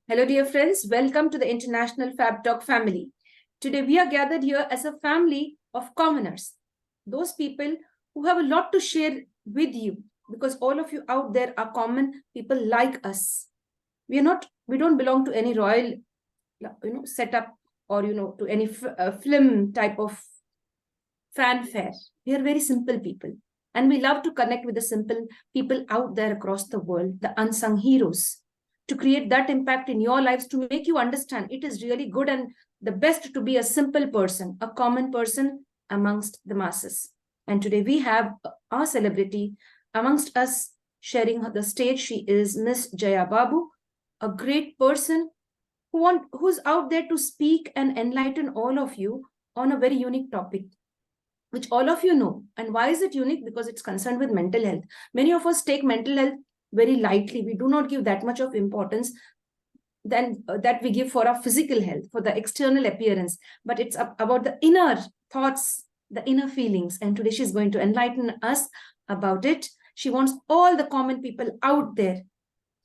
Hello, dear friends. Welcome to the International Fabtalk family. Today, we are gathered here as a family of commoners, those people who have a lot to share with you because all of you out there are common people like us. We don't belong to any royal, setup or, to any film type of fanfare. We are very simple people. And we love to connect with the simple people out there across the world, the unsung heroes, to create that impact in your lives, to make you understand it is really good and the best to be a simple person, a common person amongst the masses. And today we have our celebrity amongst us sharing the stage. She is Miss Jaya Babu, a great person who's out there to speak and enlighten all of you on a very unique topic, which all of you know. And why is it unique? Because it's concerned with mental health. Many of us take mental health very lightly. We do not give that much of importance than that we give for our physical health, for the external appearance. But it's about the inner thoughts, the inner feelings. And today she's going to enlighten us about it. She wants all the common people out there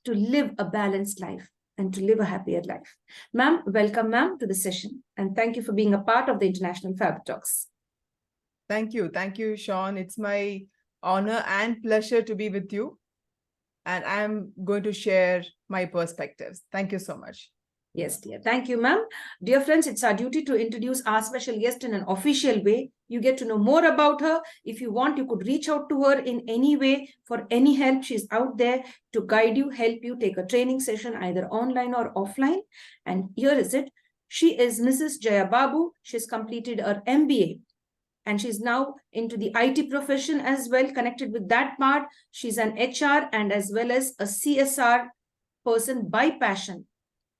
to live a balanced life and to live a happier life. Ma'am, welcome, ma'am, to the session. And thank you for being a part of the International Fabtalks. Thank you. Thank you, Sean. It's my honor and pleasure to be with you. And I'm going to share my perspectives. Thank you so much. Yes, dear. Thank you, ma'am. Dear friends, it's our duty to introduce our special guest in an official way. You get to know more about her. If you want, you could reach out to her in any way for any help. She's out there to guide you, help you take a training session, either online or offline. And here is it. She is Mrs. Jaya Babu. She's completed her MBA. And she's now into the IT profession as well, connected with that part. She's an HR and as well as a CSR person by passion.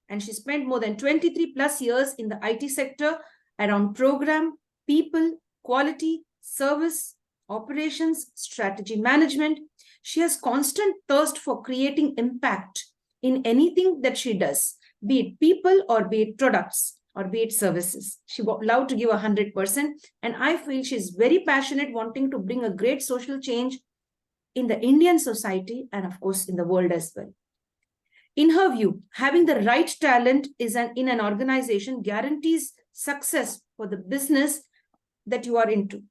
And she spent more than 23 plus years in the IT sector around program, people, quality, service, operations, strategy management. She has constant thirst for creating impact in anything that she does, be it people or be it products or be it services. She would love to give 100%. And I feel she's very passionate, wanting to bring a great social change in the Indian society and of course in the world as well. In her view, having the right talent in an organization guarantees success for the business that you are into.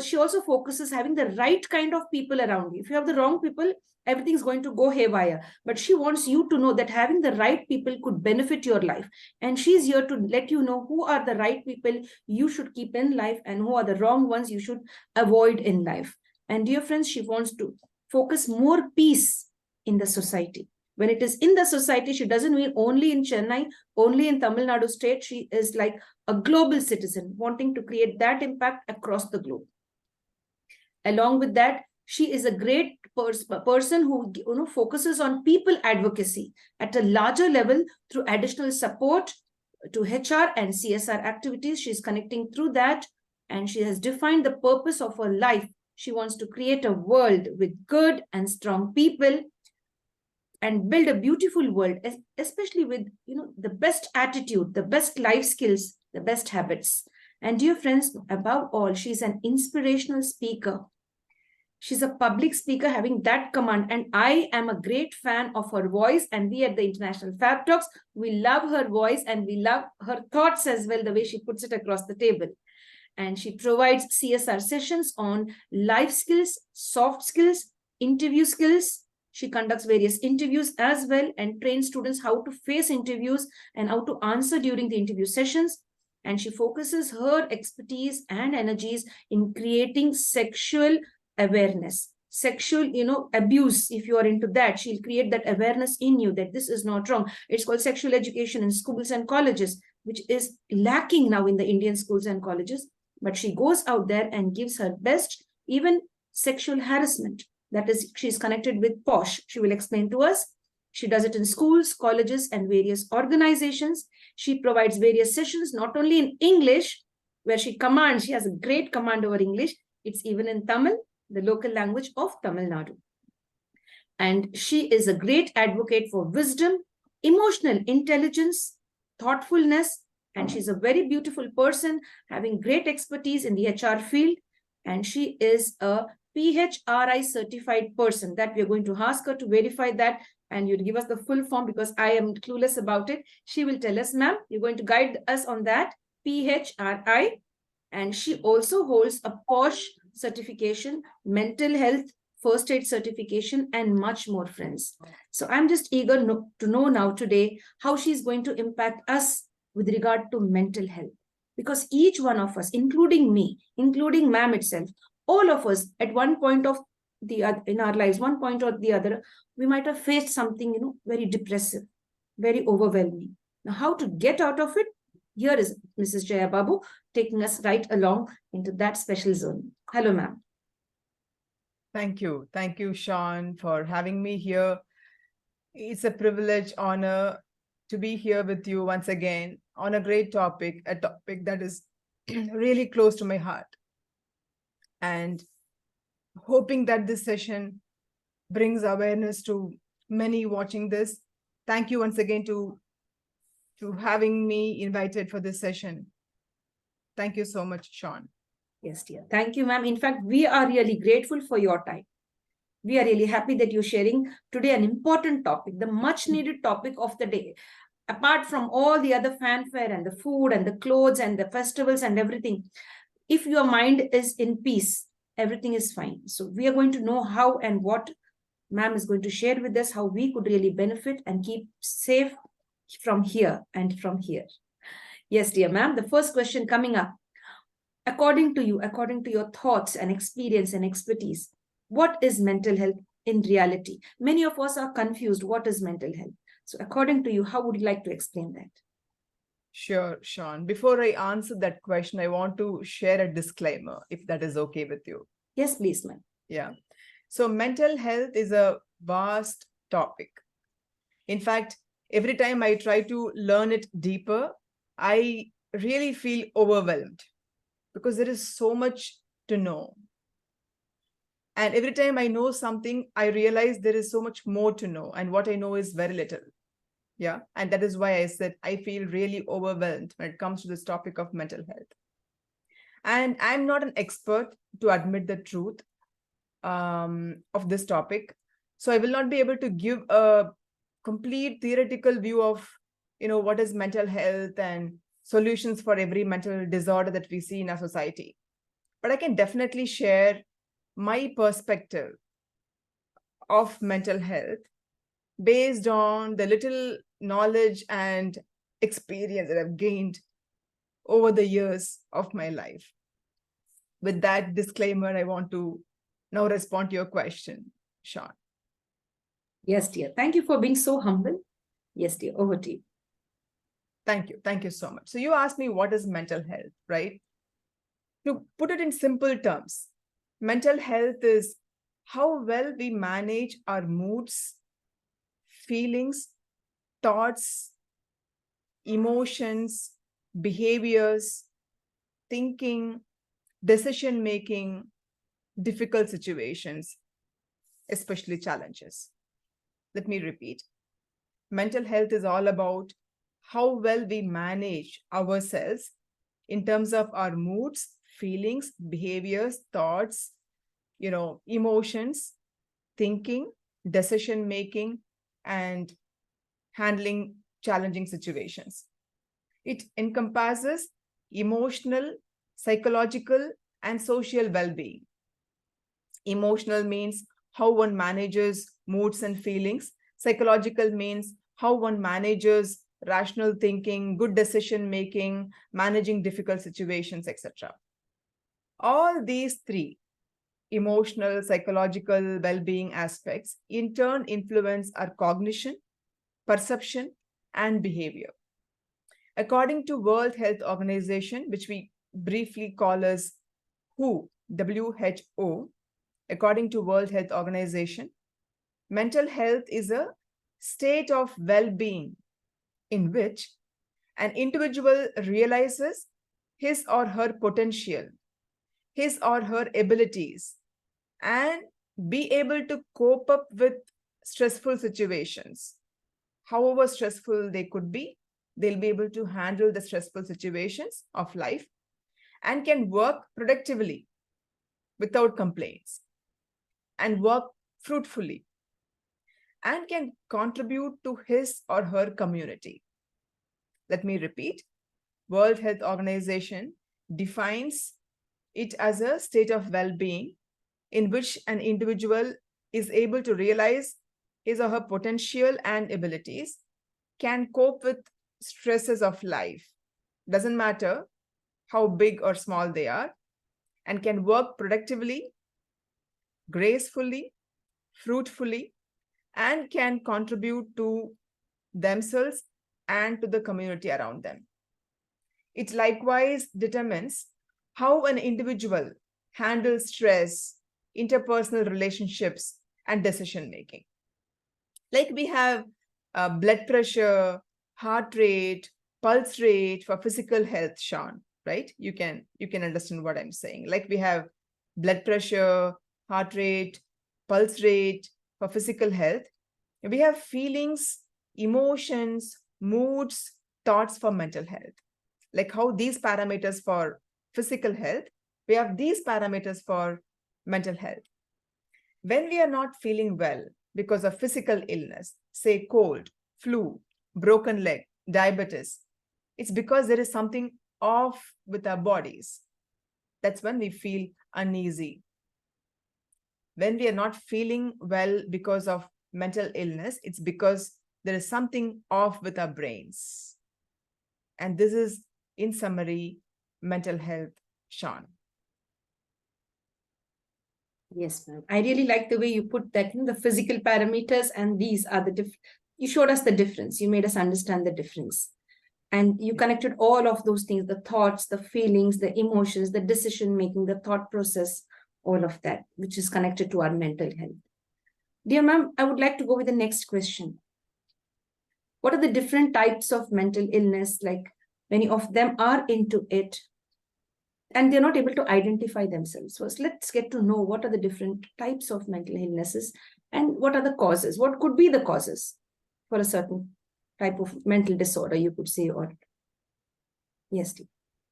She also focuses having the right kind of people around you. If you have the wrong people, everything's going to go haywire. But she wants you to know that having the right people could benefit your life. And she's here to let you know who are the right people you should keep in life and who are the wrong ones you should avoid in life. And dear friends, she wants to focus more peace in the society. When it is in the society, she doesn't mean only in Chennai, only in Tamil Nadu state. She is like a global citizen wanting to create that impact across the globe. Along with that, she is a great person who focuses on people advocacy at a larger level through additional support to HR and CSR activities. She's connecting through that, and she has defined the purpose of her life. She wants to create a world with good and strong people and build a beautiful world, especially with the best attitude, the best life skills, the best habits. And dear friends, above all, she's an inspirational speaker. She's a public speaker having that command, and I am a great fan of her voice. And we at the International Fabtalks, we love her voice and we love her thoughts as well, the way she puts it across the table. And she provides CSR sessions on life skills, soft skills, interview skills. She conducts various interviews as well and trains students how to face interviews and how to answer during the interview sessions. And she focuses her expertise and energies in creating sexual awareness, sexual, abuse. If you are into that, she'll create that awareness in you that this is not wrong. It's called sexual education in schools and colleges, which is lacking now in the Indian schools and colleges. But she goes out there and gives her best, even sexual harassment. That is, she's connected with Posh. She will explain to us. She does it in schools, colleges, and various organizations. She provides various sessions, not only in English, where she commands. She has a great command over English. It's even in Tamil, the local language of Tamil Nadu. And she is a great advocate for wisdom, emotional intelligence, thoughtfulness, and she's a very beautiful person having great expertise in the HR field. And she is a PHRI certified person that we are going to ask her to verify that and you'd give us the full form because I am clueless about it. She will tell us, ma'am, you're going to guide us on that. PHRI. And she also holds a Posh certification, mental health first aid certification, and much more, friends. So I'm just eager to know now today how she's going to impact us with regard to mental health. Because each one of us, including me, including ma'am itself, all of us at one point of the in our lives, one point or the other, we might have faced something, very depressive, very overwhelming. Now, how to get out of it? Here is Mrs. Jaya Babu taking us right along into that special zone. Hello, ma'am. Thank you. Thank you, Sean, for having me here. It's a privilege, honor to be here with you once again on a great topic, a topic that is really close to my heart. And hoping that this session brings awareness to many watching this. Thank you once again to having me invited for this session. Thank you so much, Sean. Yes, dear. Thank you, ma'am. In fact, we are really grateful for your time. We are really happy that you're sharing today an important topic, the much needed topic of the day. Apart from all the other fanfare and the food and the clothes and the festivals and everything, if your mind is in peace, everything is fine. So we are going to know how and what ma'am is going to share with us, how we could really benefit and keep safe from here and from here. Yes, dear ma'am, the first question coming up. According to you, according to your thoughts and experience and expertise, what is mental health in reality? Many of us are confused. What is mental health? So according to you, how would you like to explain that? Sure, Sean. Before I answer that question, I want to share a disclaimer, if that is okay with you. Yes, please, ma'am. Yeah. So mental health is a vast topic. In fact, every time I try to learn it deeper, I really feel overwhelmed because there is so much to know. And every time I know something, I realize there is so much more to know. And what I know is very little. Yeah. And that is why I said I feel really overwhelmed when it comes to this topic of mental health. And I'm not an expert to admit the truth of this topic. So I will not be able to give a complete theoretical view of, what is mental health and solutions for every mental disorder that we see in our society. But I can definitely share my perspective of mental health based on the little knowledge and experience that I've gained over the years of my life. With that disclaimer, I want to now respond to your question, Sean. Yes, dear. Thank you for being so humble. Yes, dear. Over to you. Thank you. Thank you so much. So you asked me what is mental health, right? To put it in simple terms, mental health is how well we manage our moods, feelings, thoughts, emotions, behaviors, thinking, decision making, difficult situations, especially challenges. Let me repeat. Mental health is all about how well we manage ourselves in terms of our moods, feelings, behaviors, thoughts, emotions, thinking, decision making, and handling challenging situations. It encompasses emotional, psychological, and social well-being. Emotional means how one manages moods and feelings. Psychological means how one manages rational thinking, good decision making, managing difficult situations, etc. All these three, emotional, psychological, well-being aspects, in turn influence our cognition, perception, and behavior. According to World Health Organization, which we briefly call as WHO, according to World Health Organization, mental health is a state of well-being in which an individual realizes his or her potential, his or her abilities, and be able to cope up with stressful situations. However stressful they could be, they'll be able to handle the stressful situations of life and can work productively without complaints and work fruitfully. and can contribute to his or her community. Let me repeat. World Health Organization defines it as a state of well-being in which an individual is able to realize his or her potential and abilities, can cope with stresses of life, doesn't matter how big or small they are, and can work productively, gracefully, fruitfully, and can contribute to themselves and to the community around them. It likewise determines how an individual handles stress, interpersonal relationships, and decision making. Like we have blood pressure, heart rate, pulse rate for physical health, Sean, right? You can understand what I'm saying. Like we have blood pressure, heart rate, pulse rate for physical health. We have feelings, emotions, moods, thoughts for mental health. Like how these parameters for physical health, we have these parameters for mental health. When we are not feeling well because of physical illness, say cold, flu, broken leg, diabetes, it's because there is something off with our bodies. That's when we feel uneasy. When we are not feeling well because of mental illness, it's because there is something off with our brains. And this is, in summary, mental health, Sean. Yes, ma'am. I really like the way you put that in the physical parameters, and these are the you showed us the difference. You made us understand the difference. And you connected all of those things, the thoughts, the feelings, the emotions, the decision making, the thought process, all of that, which is connected to our mental health. Dear ma'am, I would like to go with the next question. What are the different types of mental illness? Like many of them are into it and they're not able to identify themselves. First, let's get to know what are the different types of mental illnesses and what are the causes. What could be the causes for a certain type of mental disorder, you could say, or yes, dear.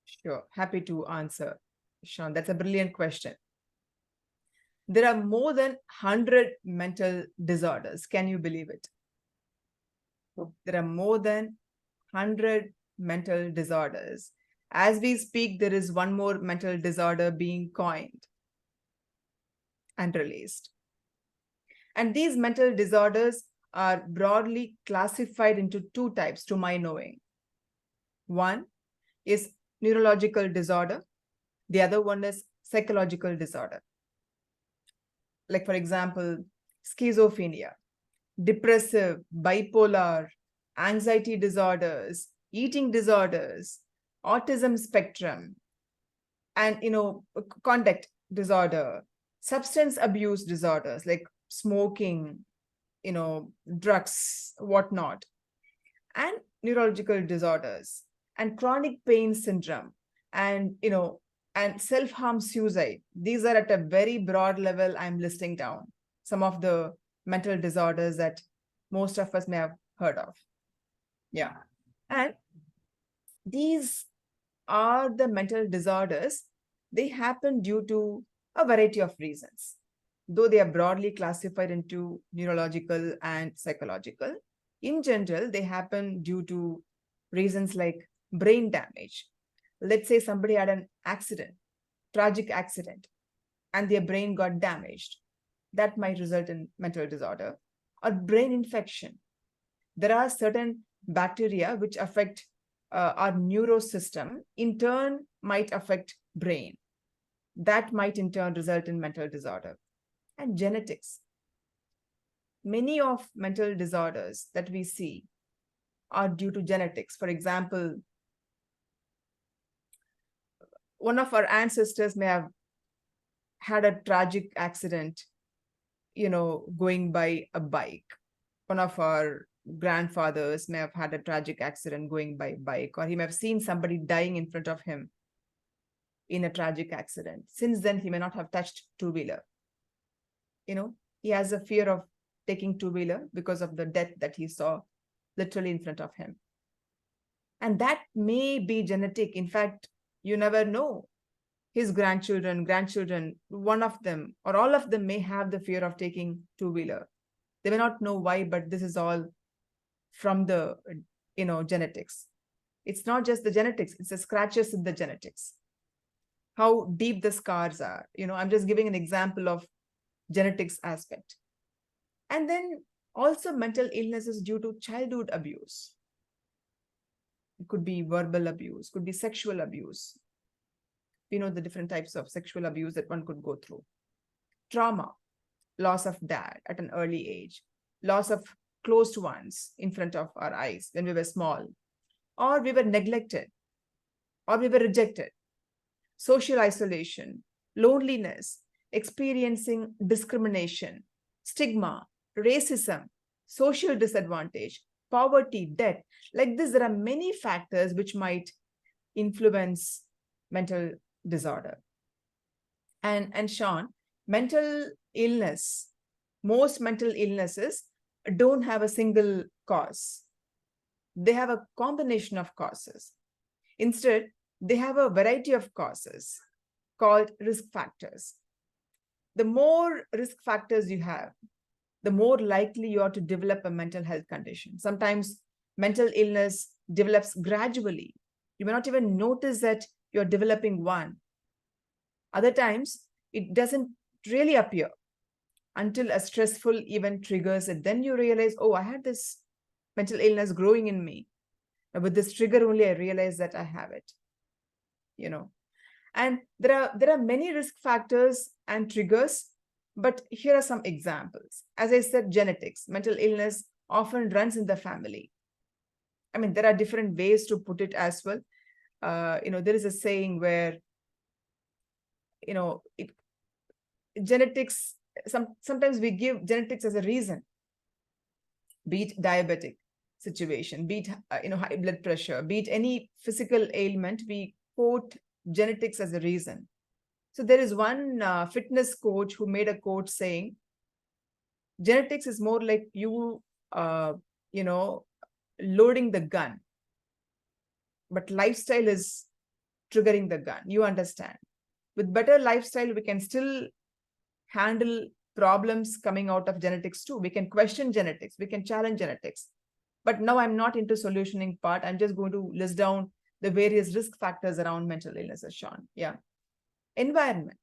Sure, happy to answer, Sean. That's a brilliant question. There are more than 100 mental disorders. Can you believe it? Oh. There are more than 100 mental disorders. As we speak, there is one more mental disorder being coined and released. And these mental disorders are broadly classified into two types, to my knowing. One is neurological disorder. The other one is psychological disorder. Like, for example, schizophrenia, depressive, bipolar, anxiety disorders, eating disorders, autism spectrum, and conduct disorder, substance abuse disorders like smoking, drugs, whatnot, and neurological disorders, and chronic pain syndrome, and and self-harm, suicide. These are at a very broad level. I'm listing down some of the mental disorders that most of us may have heard of. Yeah. And these are the mental disorders. They happen due to a variety of reasons. Though they are broadly classified into neurological and psychological, in general, they happen due to reasons like brain damage. Let's say somebody had an accident, tragic accident, and their brain got damaged. That might result in mental disorder. Or brain infection. There are certain bacteria which affect our neurosystem, in turn might affect brain. That might in turn result in mental disorder. And genetics. Many of mental disorders that we see are due to genetics. For example, one of our ancestors may have had a tragic accident, going by a bike. One of our grandfathers may have had a tragic accident going by bike, or he may have seen somebody dying in front of him in a tragic accident. Since then, he may not have touched two-wheeler. He has a fear of taking two-wheeler because of the death that he saw literally in front of him. And that may be genetic. In fact, you never know. His grandchildren, one of them, or all of them may have the fear of taking two-wheeler. They may not know why, but this is all from the, genetics. It's not just the genetics, it's the scratches in the genetics. How deep the scars are. I'm just giving an example of genetics aspect. And then also mental illnesses due to childhood abuse. It could be verbal abuse, could be sexual abuse. We know the different types of sexual abuse that one could go through. Trauma, loss of dad at an early age, loss of close ones in front of our eyes when we were small, or we were neglected, or we were rejected, social isolation, loneliness, experiencing discrimination, stigma, racism, social disadvantage, poverty, debt. Like this, there are many factors which might influence mental disorder. And Sean, mental illness, most mental illnesses don't have a single cause. They have a combination of causes. Instead, they have a variety of causes called risk factors. The more risk factors you have, the more likely you are to develop a mental health condition. Sometimes mental illness develops gradually. You may not even notice that you're developing one. Other times, it doesn't really appear until a stressful event triggers it. Then you realize, oh, I had this mental illness growing in me. And with this trigger only, I realized that I have it. And there are many risk factors and triggers, but here are some examples. As I said, genetics, mental illness often runs in the family. I mean, there are different ways to put it as well. There is a saying where, genetics, sometimes we give genetics as a reason, be it diabetic situation, be it, high blood pressure, be it any physical ailment, we quote genetics as a reason. So there is one fitness coach who made a quote saying, genetics is more like you, loading the gun, but lifestyle is triggering the gun. You understand? With better lifestyle, we can still handle problems coming out of genetics too. We can question genetics, we can challenge genetics. But now I'm not into solutioning part. I'm just going to list down the various risk factors around mental illnesses, Sean. Yeah. Environment.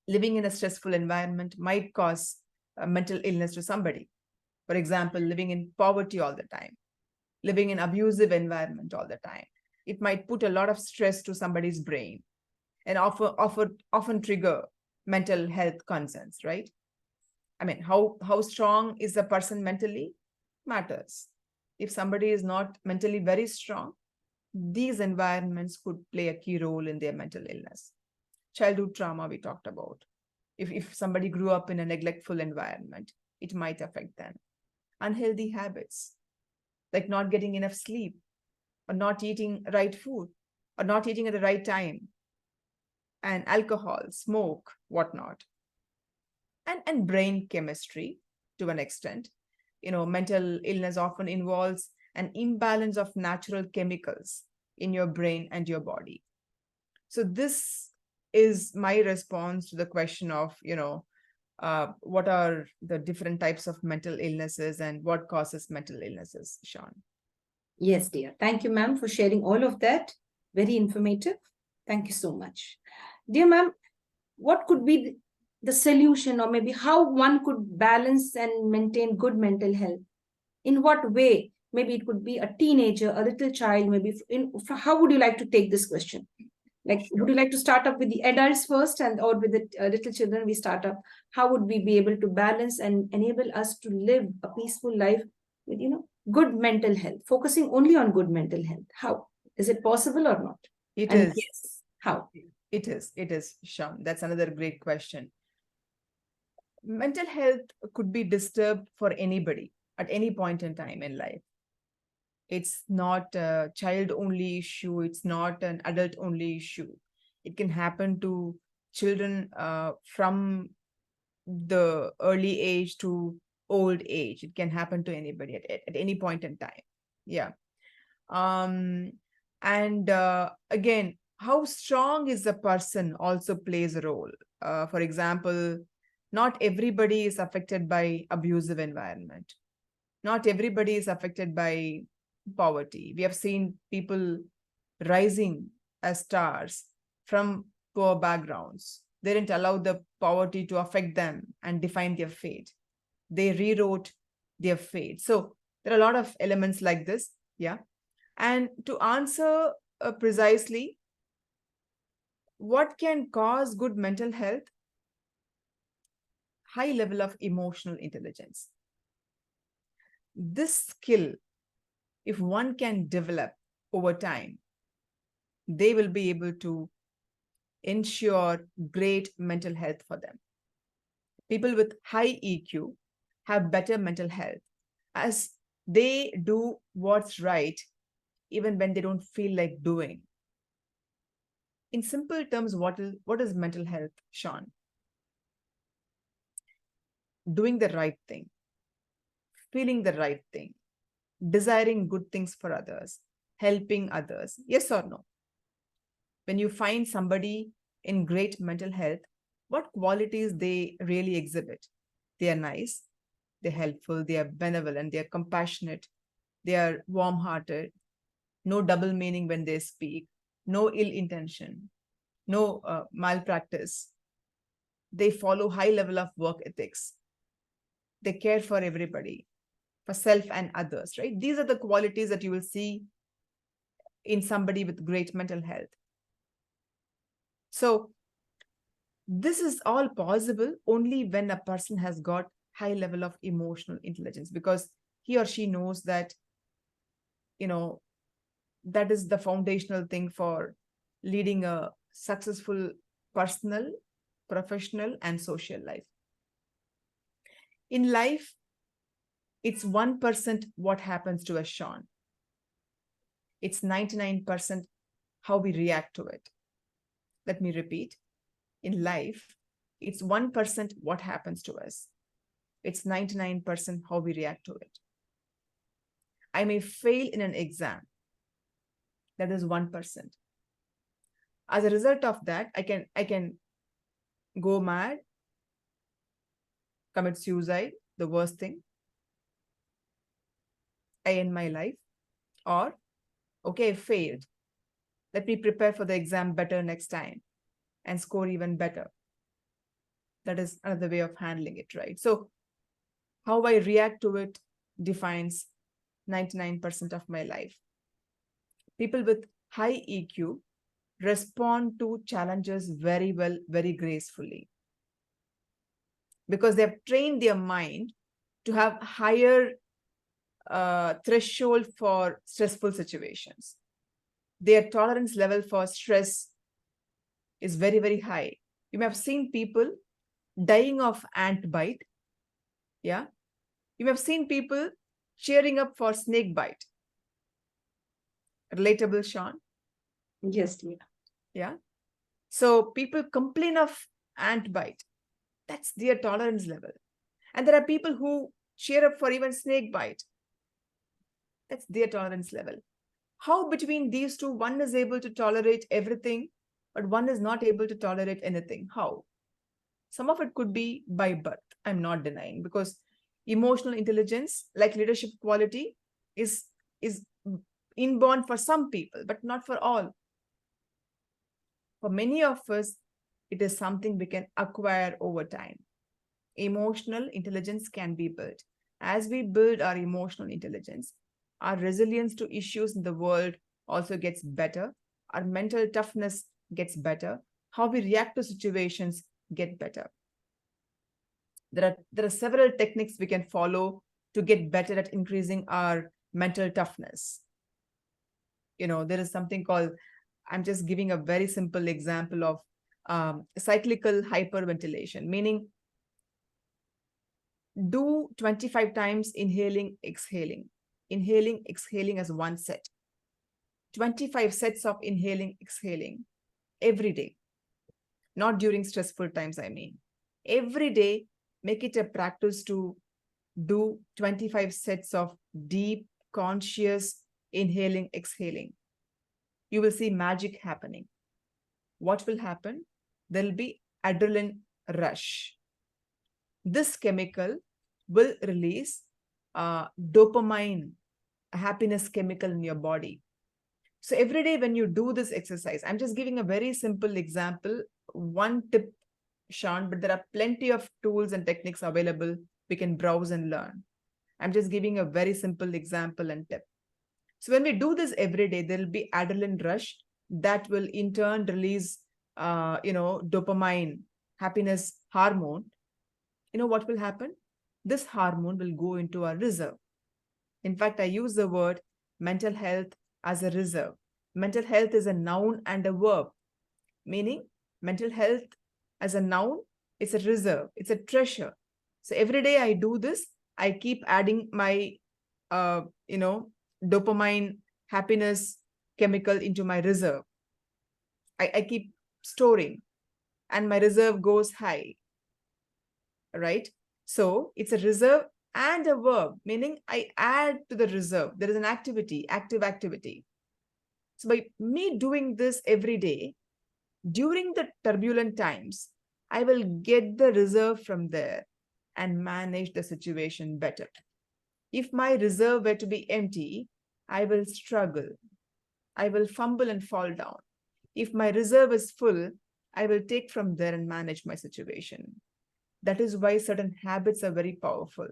Living in a stressful environment might cause a mental illness to somebody. For example, living in poverty all the time, living in abusive environment all the time. It might put a lot of stress to somebody's brain and often trigger mental health concerns, right? I mean, how strong is the person mentally matters. If somebody is not mentally very strong, these environments could play a key role in their mental illness. Childhood trauma we talked about. If somebody grew up in a neglectful environment, it might affect them. Unhealthy habits, like not getting enough sleep, or not eating right food, or not eating at the right time, and alcohol, smoke, whatnot. And brain chemistry to an extent. Mental illness often involves an imbalance of natural chemicals in your brain and your body. So this is my response to the question of, what are the different types of mental illnesses and what causes mental illnesses, Sean? Yes, dear. Thank you, ma'am, for sharing all of that. Very informative. Thank you so much. Dear ma'am, what could be the solution, or maybe how one could balance and maintain good mental health? In what way? Maybe it could be a teenager, a little child, maybe. How would you like to take this question? Like, would you like to start up with the adults first, or with the little children we start up? How would we be able to balance and enable us to live a peaceful life with, good mental health, focusing only on good mental health? How is it possible or not? It And is. yes, how? It is, Sean. That's another great question. Mental health could be disturbed for anybody at any point in time in life. It's not a child-only issue. It's not an adult-only issue. It can happen to children from the early age to old age. It can happen to anybody at any point in time. Yeah. And again, how strong is the person also plays a role. For example, Not everybody is affected by abusive environment. Not everybody is affected by poverty. We have seen people rising as stars from poor backgrounds. They didn't allow the poverty to affect them and define their fate. They rewrote their fate. So there are a lot of elements like this. Yeah. And to answer precisely, what can cause good mental health? High level of emotional intelligence. This skill, if one can develop over time, they will be able to ensure great mental health for them. People with high EQ have better mental health as they do what's right even when they don't feel like doing. In simple terms, what is mental health, Sean? Doing the right thing, feeling the right thing, desiring good things for others, helping others. Yes or no? When you find somebody in great mental health, what qualities they really exhibit? They are nice, they're helpful, they are benevolent, they are compassionate, they are warm-hearted, no double meaning when they speak, no ill intention, no malpractice. They follow high level of work ethics. They care for everybody, for self and others, right? These are the qualities that you will see in somebody with great mental health. So this is all possible only when a person has got high level of emotional intelligence, because he or she knows that, that is the foundational thing for leading a successful personal, professional, and social life. In life, it's 1% what happens to us, Sean. It's 99% how we react to it. Let me repeat. In life, it's 1% what happens to us. It's 99% how we react to it. I may fail in an exam. That is 1%. As a result of that, I can go mad, commit suicide, the worst thing. I end my life. Or, okay, I failed. Let me prepare for the exam better next time and score even better. That is another way of handling it, right? So how I react to it defines 99% of my life. People with high EQ respond to challenges very well, very gracefully, because they have trained their mind to have higher threshold for stressful situations. Their tolerance level for stress is very, very high. You may have seen people dying of ant bite. Yeah. You may have seen people cheering up for snake bite. Relatable, Sean? Yes, dear. Yeah. So people complain of ant bite. That's their tolerance level. And there are people who cheer up for even snake bite. That's their tolerance level. How between these two, one is able to tolerate everything, but one is not able to tolerate anything? How? Some of it could be by birth. I'm not denying, because emotional intelligence, like leadership quality, is inborn for some people, but not for all. For many of us, it is something we can acquire over time. Emotional intelligence can be built. As we build our emotional intelligence, our resilience to issues in the world also gets better. Our mental toughness gets better. How we react to situations get better. There are several techniques we can follow to get better at increasing our mental toughness. There is something called, I'm just giving a very simple example of cyclical hyperventilation, meaning do 25 times inhaling, exhaling as one set. 25 sets of inhaling, exhaling every day. Not during stressful times, I mean. Every day, make it a practice to do 25 sets of deep, conscious inhaling, exhaling. You will see magic happening. What will happen? There'll be adrenaline rush. this chemical will release dopamine, a happiness chemical in your body. So every day when you do this exercise, I'm just giving a very simple example, one tip, Sean, but there are plenty of tools and techniques available. We can browse and learn. I'm just giving a very simple example and tip. So when we do this every day, there will be adrenaline rush that will in turn release, dopamine, happiness hormone. You know what will happen? This hormone will go into our reserve. In fact, I use the word mental health as a reserve. Mental health is a noun and a verb, meaning mental health as a noun, it's a reserve, it's a treasure. So every day I do this, I keep adding my, dopamine, happiness chemical into my reserve. I keep storing and my reserve goes high, right? So it's a reserve and a verb, meaning I add to the reserve. There is an activity, active activity. So by me doing this every day, during the turbulent times, I will get the reserve from there and manage the situation better. If my reserve were to be empty, I will struggle. I will fumble and fall down. If my reserve is full, I will take from there and manage my situation. That is why certain habits are very powerful.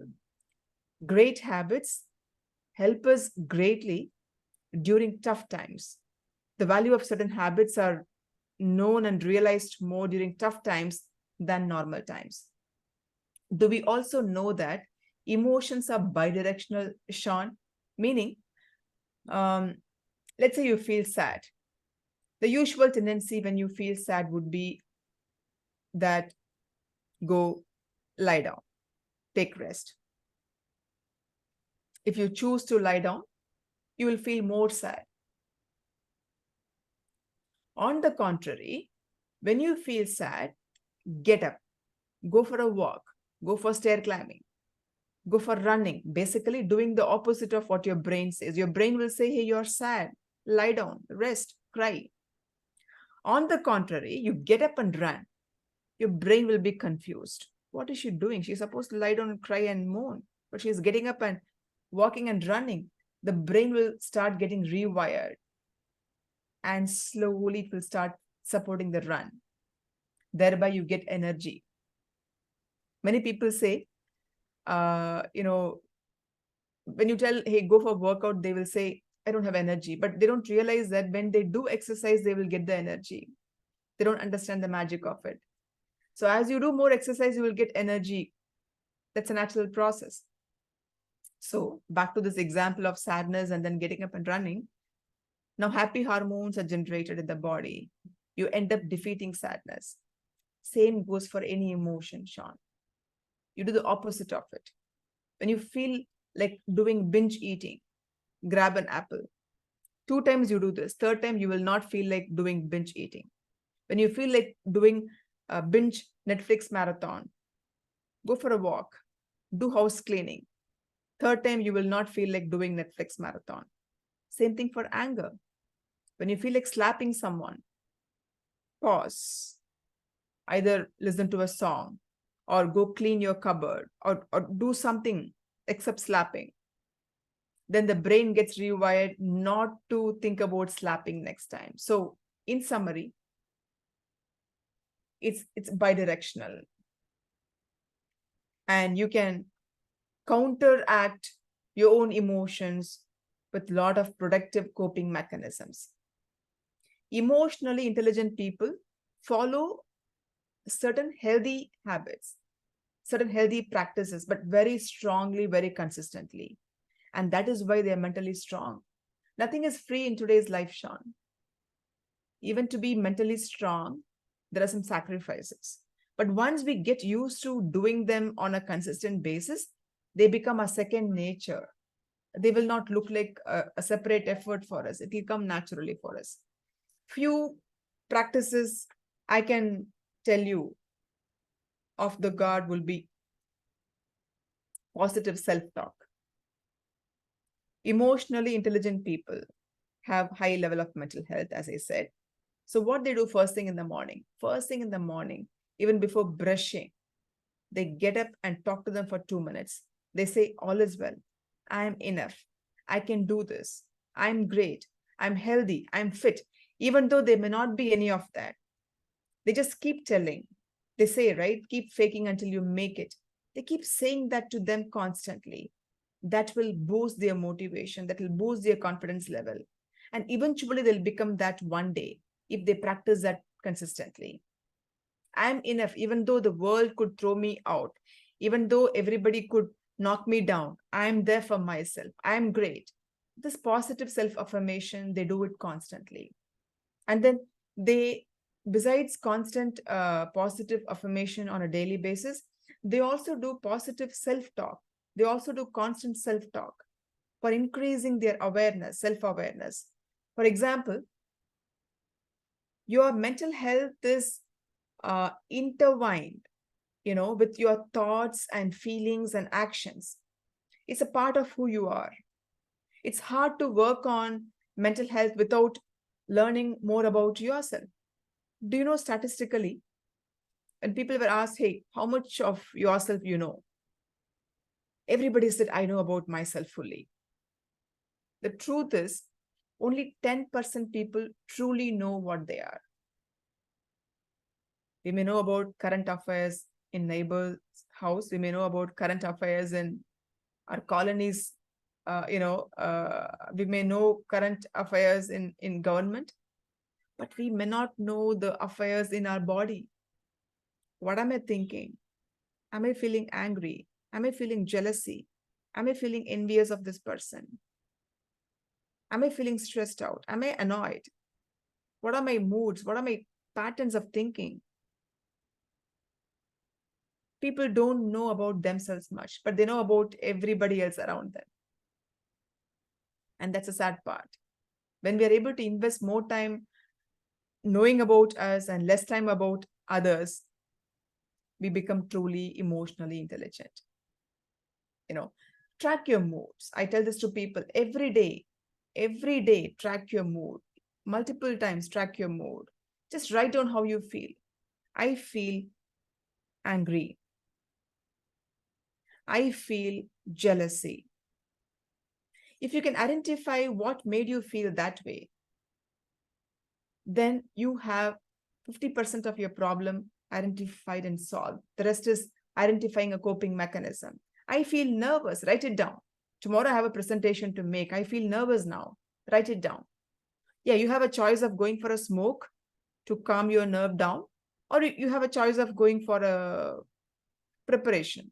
Great habits help us greatly during tough times. The value of certain habits are known and realized more during tough times than normal times. Do we also know that emotions are bidirectional, Sean? Meaning, let's say you feel sad. The usual tendency when you feel sad would be that go lie down, take rest. If you choose to lie down, you will feel more sad. On the contrary, when you feel sad, get up, go for a walk, go for stair climbing, go for running, basically doing the opposite of what your brain says. Your brain will say, hey, you're sad, lie down, rest, cry. On the contrary, you get up and run. Your brain will be confused. What is she doing? She's supposed to lie down and cry and moan, but she's getting up and walking and running. The brain will start getting rewired and slowly it will start supporting the run. Thereby you get energy. Many people say, when you tell, hey, go for workout, they will say, I don't have energy. But they don't realize that when they do exercise, they will get the energy. They don't understand the magic of it. So as you do more exercise, you will get energy. That's a natural process. So back to this example of sadness and then getting up and running. Now happy hormones are generated in the body. You end up defeating sadness. Same goes for any emotion, Sean. You do the opposite of it. When you feel like doing binge eating, grab an apple. 2 times you do this. 3rd time, you will not feel like doing binge eating. When you feel like doing a binge Netflix marathon, go for a walk, do house cleaning. 3rd time, you will not feel like doing Netflix marathon. Same thing for anger. When you feel like slapping someone, pause. Either listen to a song or go clean your cupboard or do something except slapping. Then the brain gets rewired not to think about slapping next time. So in summary, it's bidirectional. And you can counteract your own emotions with a lot of productive coping mechanisms. Emotionally intelligent people follow certain healthy habits, certain healthy practices, but very strongly, very consistently. And that is why they are mentally strong. Nothing is free in today's life, Sean. Even to be mentally strong, there are some sacrifices. But once we get used to doing them on a consistent basis, they become a second nature. They will not look like a separate effort for us. It will come naturally for us. Few practices I can tell you of the guard will be positive self-talk. Emotionally intelligent people have high level of mental health, as I said. So what they do first thing in the morning, even before brushing, They get up and talk to them for 2 minutes. They say, all is well. I am enough. I can do this. I'm great. I'm healthy. I'm fit. Even though they may not be any of that, they just keep telling. They say, right? Keep faking until you make it. They keep saying that to them constantly. That will boost their motivation, that will boost their confidence level. And eventually they'll become that one day if they practice that consistently. I'm enough, even though the world could throw me out, even though everybody could knock me down. I'm there for myself. I'm great. This positive self affirmation, they do it constantly. And then they, besides constant positive affirmation on a daily basis, they also do positive self talk. They also do constant self talk for increasing their awareness, self awareness. For example, your mental health is intertwined, with your thoughts and feelings and actions. It's a part of who you are. It's hard to work on mental health without learning more about yourself. Do you know, statistically, when people were asked, hey, how much of yourself you know? Everybody said, I know about myself fully. The truth is, only 10% people truly know what they are. We may know about current affairs in neighbor's house. We may know about current affairs in our colonies. We may know current affairs in government, but we may not know the affairs in our body. What am I thinking? Am I feeling angry? Am I feeling jealousy? Am I feeling envious of this person? Am I feeling stressed out? Am I annoyed? What are my moods? What are my patterns of thinking? People don't know about themselves much, but they know about everybody else around them. And that's a sad part. When we are able to invest more time knowing about us and less time about others, we become truly emotionally intelligent. Track your moods. I tell this to people every day, track your mood. Multiple times, track your mood. Just write down how you feel. I feel angry. I feel jealousy. If you can identify what made you feel that way, then you have 50% of your problem identified and solved. The rest is identifying a coping mechanism. I feel nervous. Write it down. Tomorrow I have a presentation to make. I feel nervous now. Write it down. Yeah, you have a choice of going for a smoke to calm your nerve down, or you have a choice of going for a preparation.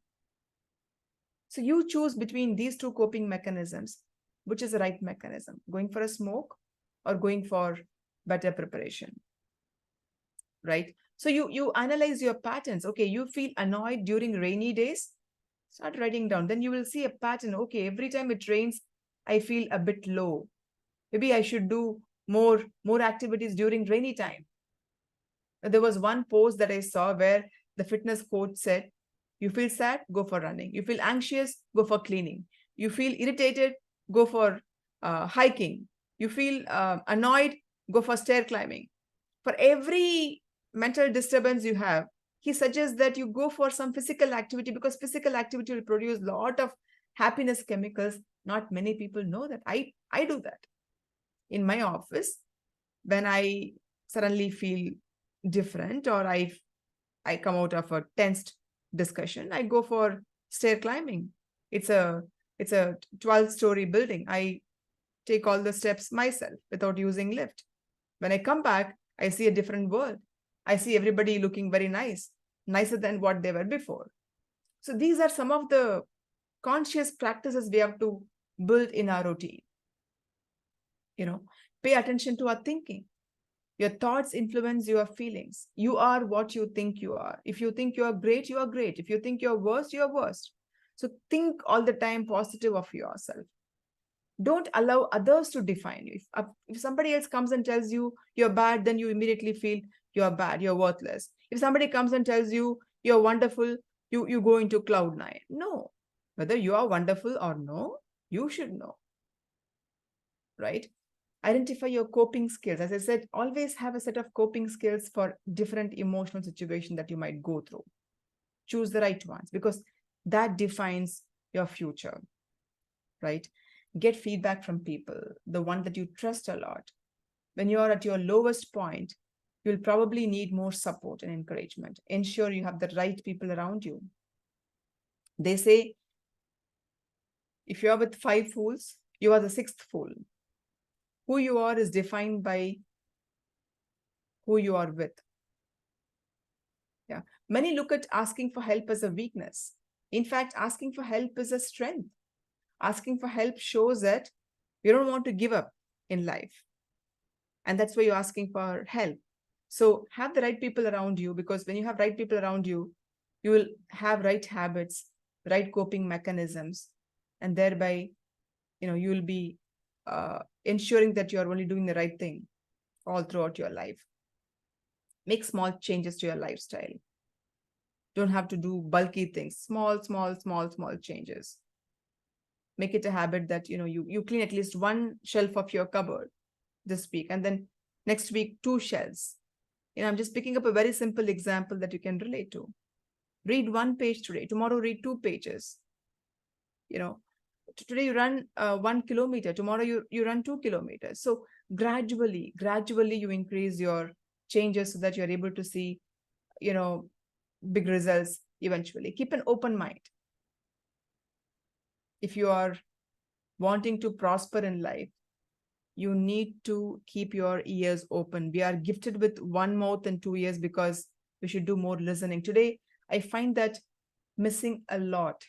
So you choose between these two coping mechanisms, which is the right mechanism, going for a smoke or going for better preparation, right? So you analyze your patterns. Okay, you feel annoyed during rainy days. Start writing down. Then you will see a pattern. Okay, every time it rains, I feel a bit low. Maybe I should do more activities during rainy time. There was one post that I saw where the fitness coach said, you feel sad, go for running. You feel anxious, go for cleaning. You feel irritated, go for hiking. You feel annoyed, go for stair climbing. For every mental disturbance you have, he suggests that you go for some physical activity, because physical activity will produce a lot of happiness chemicals. Not many people know that. I do that. In my office, when I suddenly feel different, or I come out of a tensed discussion, I go for stair climbing. It's a 12-story building. I take all the steps myself without using lift. When I come back, I see a different world. I see everybody looking very nice, nicer than what they were before. So these are some of the conscious practices we have to build in our routine. Pay attention to our thinking. Your thoughts influence your feelings. You are what you think you are. If you think you are great, you are great. If you think you're worst, you are worst. So think all the time positive of yourself. Don't allow others to define you. If somebody else comes and tells you you're bad, then you immediately feel you're bad, you're worthless. If somebody comes and tells you you're wonderful, you go into cloud nine. No. Whether you are wonderful or no, you should know. Right? Identify your coping skills. As I said, always have a set of coping skills for different emotional situations that you might go through. Choose the right ones, because that defines your future, right? Get feedback from people, the one that you trust a lot. When you are at your lowest point, you'll probably need more support and encouragement. Ensure you have the right people around you. They say, if you are with 5 fools, you are the 6th fool. Who you are is defined by who you are with. Yeah. Many look at asking for help as a weakness. In fact, asking for help is a strength. Asking for help shows that you don't want to give up in life. And that's why you're asking for help. So have the right people around you, because when you have right people around you, you will have right habits, right coping mechanisms, and thereby, you will be ensuring that you are only doing the right thing all throughout your life. Make small changes to your lifestyle. Don't have to do bulky things. Small changes. Make it a habit that you clean at least one shelf of your cupboard this week, and then next week 2 shelves. I'm just picking up a very simple example that you can relate to. Read 1 page today. Tomorrow read 2 pages. Today you run 1 kilometer. Tomorrow you run 2 kilometers. So gradually you increase your changes so that you're able to see big results eventually. Keep an open mind. If you are wanting to prosper in life, you need to keep your ears open. We are gifted with 1 mouth and 2 ears because we should do more listening. Today, I find that missing a lot.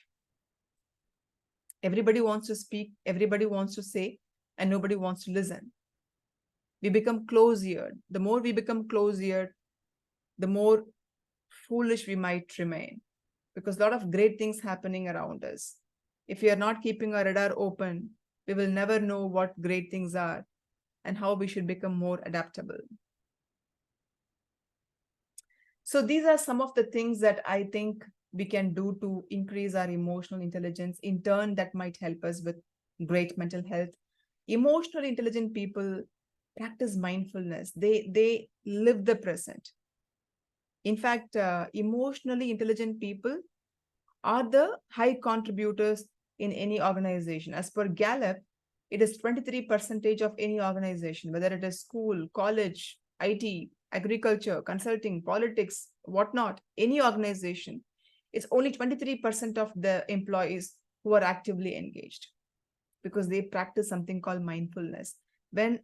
Everybody wants to speak, everybody wants to say, and nobody wants to listen. We become close-eared. The more we become close-eared, the more foolish we might remain, because a lot of great things happening around us. If we are not keeping our radar open, we will never know what great things are and how we should become more adaptable. So these are some of the things that I think we can do to increase our emotional intelligence. In turn, that might help us with great mental health. Emotionally intelligent people practice mindfulness. They live the present. In fact, emotionally intelligent people are the high contributors in any organization. As per Gallup, it is 23% of any organization, whether it is school, college, IT, agriculture, consulting, politics, whatnot, any organization. It's only 23% of the employees who are actively engaged, because they practice something called mindfulness. When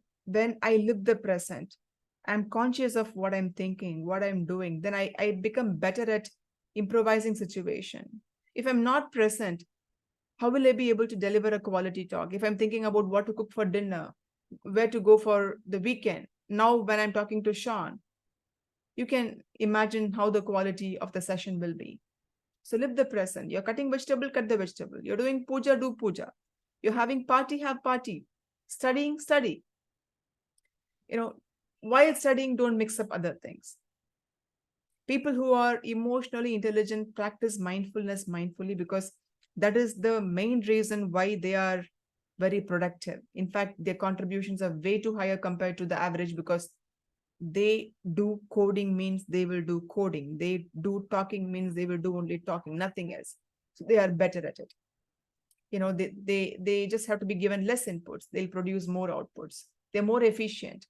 I live the present, I'm conscious of what I'm thinking, what I'm doing, then I become better at improvising situation. If I'm not present, how will I be able to deliver a quality talk? If I'm thinking about what to cook for dinner, where to go for the weekend, now when I'm talking to Sean, you can imagine how the quality of the session will be. So live the present. You're cutting vegetable, cut the vegetable. You're doing puja, do puja. You're having party, have party. Studying, study. While studying, don't mix up other things. People who are emotionally intelligent practice mindfulness mindfully, because that is the main reason why they are very productive. In fact, their contributions are way too higher compared to the average, because they do coding means they will do coding. They do talking means they will do only talking, nothing else. So they are better at it. They just have to be given less inputs. They'll produce more outputs. They're more efficient.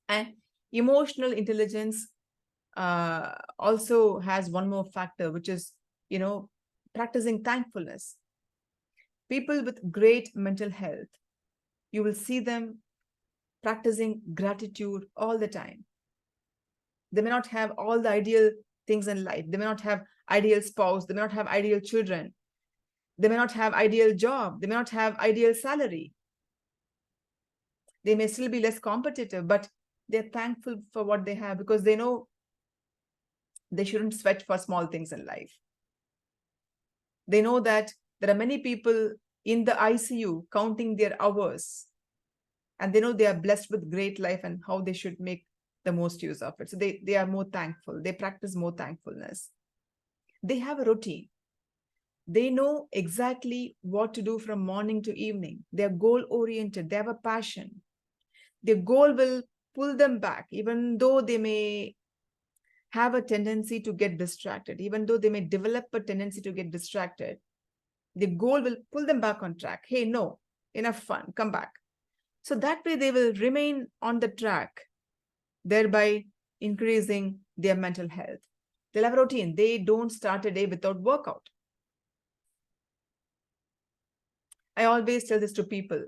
And emotional intelligence also has one more factor, which is, practicing thankfulness. People with great mental health, you will see them practicing gratitude all the time. They may not have all the ideal things in life. They may not have ideal spouse. They may not have ideal children. They may not have ideal job. They may not have ideal salary. They may still be less competitive, but they're thankful for what they have, because they know they shouldn't sweat for small things in life. They know that there are many people in the ICU counting their hours, and they know they are blessed with great life and how they should make the most use of it. So they are more thankful. They practice more thankfulness. They have a routine. They know exactly what to do from morning to evening. They're goal-oriented. They have a passion. Their goal will pull them back, even though they may have a tendency to get distracted. Even though they may develop a tendency to get distracted, the goal will pull them back on track. Hey, no, enough fun, come back. So that way they will remain on the track, thereby increasing their mental health. They'll have a routine. They don't start a day without workout. I always tell this to people.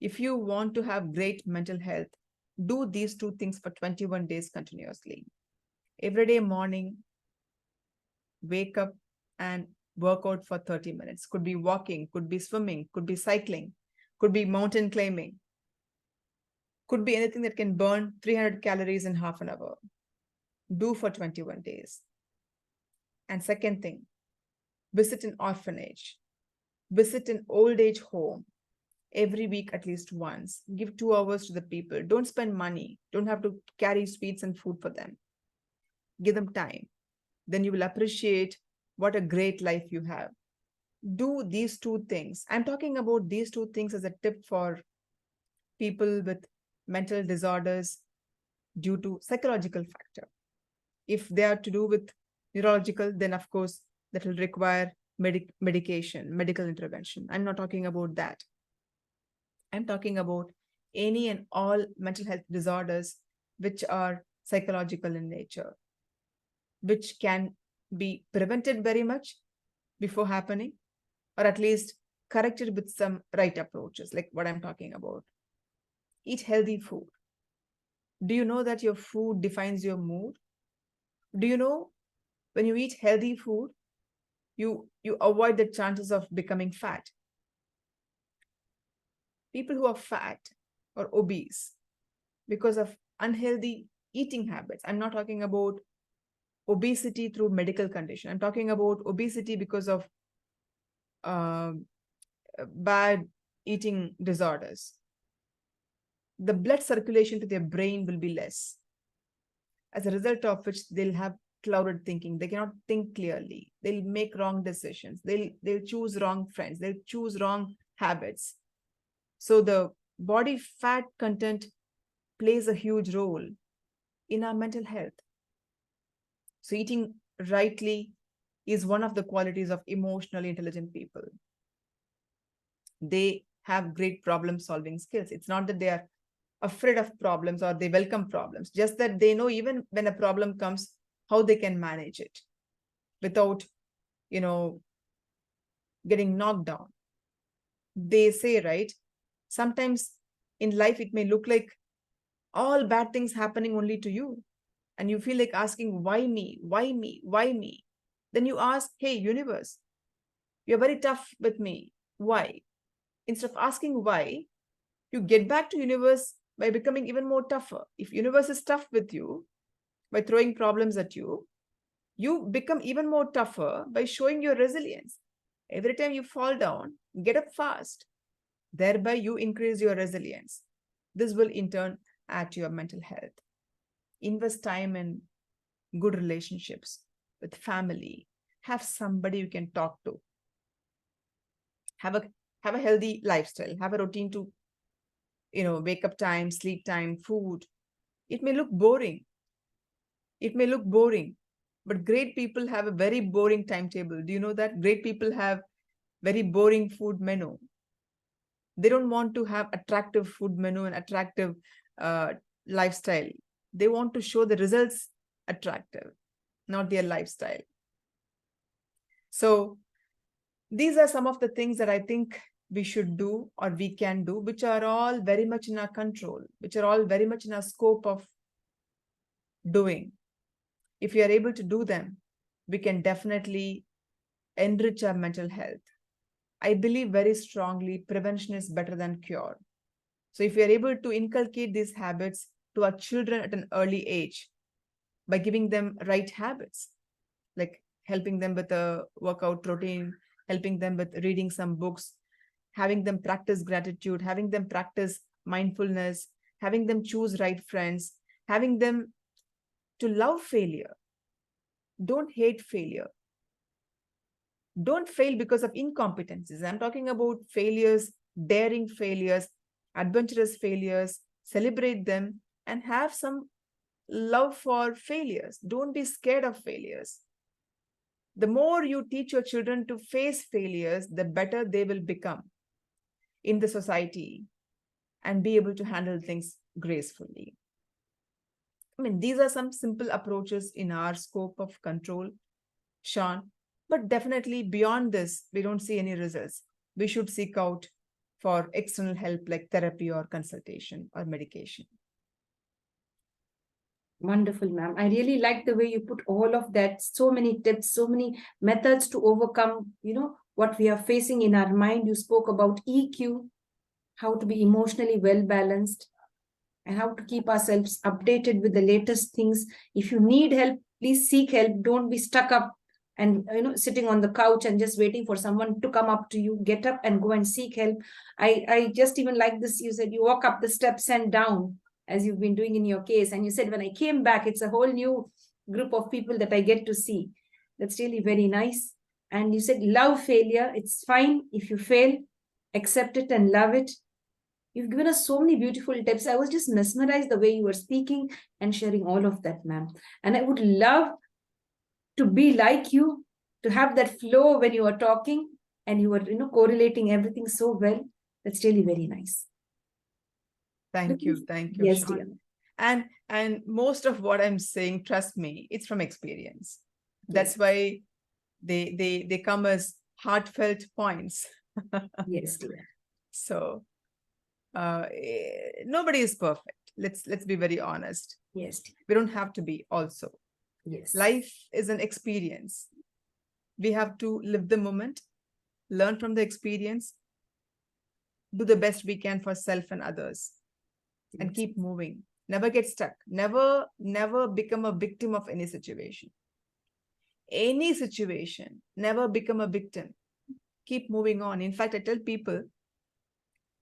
If you want to have great mental health, do these two things for 21 days continuously. Every day morning, wake up and work out for 30 minutes. Could be walking, could be swimming, could be cycling, could be mountain climbing, could be anything that can burn 300 calories in half an hour. Do for 21 days. And second thing, visit an orphanage, visit an old age home every week at least once. Give 2 hours to the people. Don't spend money. Don't have to carry sweets and food for them. Give them time. Then you will appreciate what a great life you have. Do these two things. I'm talking about these two things as a tip for people with mental disorders due to psychological factor. If they are to do with neurological, then of course that will require medication, medical intervention. I'm not talking about that. I'm talking about any and all mental health disorders which are psychological in nature, which can be prevented very much before happening, or at least corrected with some right approaches, like what I'm talking about. Eat healthy food. Do you know that your food defines your mood? Do you know when you eat healthy food, you avoid the chances of becoming fat? People who are fat or obese because of unhealthy eating habits. I'm not talking about obesity through medical condition. I'm talking about obesity because of bad eating disorders. The blood circulation to their brain will be less, as a result of which they'll have clouded thinking. They cannot think clearly. They'll make wrong decisions. They'll choose wrong friends. They'll choose wrong habits. So the body fat content plays a huge role in our mental health. So eating rightly is one of the qualities of emotionally intelligent people. They have great problem solving skills. It's not that they are afraid of problems or they welcome problems, just that they know even when a problem comes, how they can manage it without, getting knocked down. They say, right, sometimes in life, it may look like all bad things happening only to you. And you feel like asking, why me? Why me? Why me? Then you ask, hey, universe, you're very tough with me. Why? Instead of asking why, you get back to universe by becoming even more tougher. If universe is tough with you by throwing problems at you, you become even more tougher by showing your resilience. Every time you fall down, get up fast. Thereby, you increase your resilience. This will in turn add to your mental health. Invest time in good relationships with family. Have somebody you can talk to. Have a healthy lifestyle. Have a routine to, wake up time, sleep time, food. It may look boring. But great people have a very boring timetable. Do you know that? Great people have very boring food menu. They don't want to have attractive food menu and attractive lifestyle. They want to show the results attractive, not their lifestyle. So these are some of the things that I think we should do or we can do, which are all very much in our control, which are all very much in our scope of doing. If we are able to do them, we can definitely enrich our mental health. I believe very strongly prevention is better than cure. So if we are able to inculcate these habits to our children at an early age by giving them right habits, like helping them with a workout routine, helping them with reading some books, having them practice gratitude, having them practice mindfulness, having them choose right friends, having them to love failure. Don't hate failure. Don't fail because of incompetencies. I'm talking about failures, daring failures, adventurous failures. Celebrate them and have some love for failures. Don't be scared of failures. The more you teach your children to face failures, the better they will become in the society and be able to handle things gracefully. I mean, these are some simple approaches in our scope of control, Sean, but definitely beyond this, we don't see any results. We should seek out for external help like therapy or consultation or medication. Wonderful, ma'am. I really like the way you put all of that. So many tips, so many methods to overcome, what we are facing in our mind. You spoke about EQ, how to be emotionally well balanced, and how to keep ourselves updated with the latest things. If you need help, please seek help. Don't be stuck up and sitting on the couch and just waiting for someone to come up to you. Get up and go and seek help. I just even like this. You said you walk up the steps and down, as you've been doing in your case. And you said, when I came back, it's a whole new group of people that I get to see. That's really very nice. And you said, love failure. It's fine if you fail, accept it and love it. You've given us so many beautiful tips. I was just mesmerized the way you were speaking and sharing all of that, ma'am. And I would love to be like you, to have that flow when you are talking and you were, correlating everything so well. That's really very nice. Thank you, Yes, Sean. dear. And most of what I'm saying, trust me, it's from experience. That's Yes. why they come as heartfelt points. Yes, dear. So nobody is perfect. Let's be very honest. Yes, dear. We don't have to be also. Yes. Life is an experience. We have to live the moment, learn from the experience, do the best we can for self and others, and keep moving. Never get stuck. Never become a victim of any situation. Any situation, never become a victim. Keep moving on. In fact, I tell people,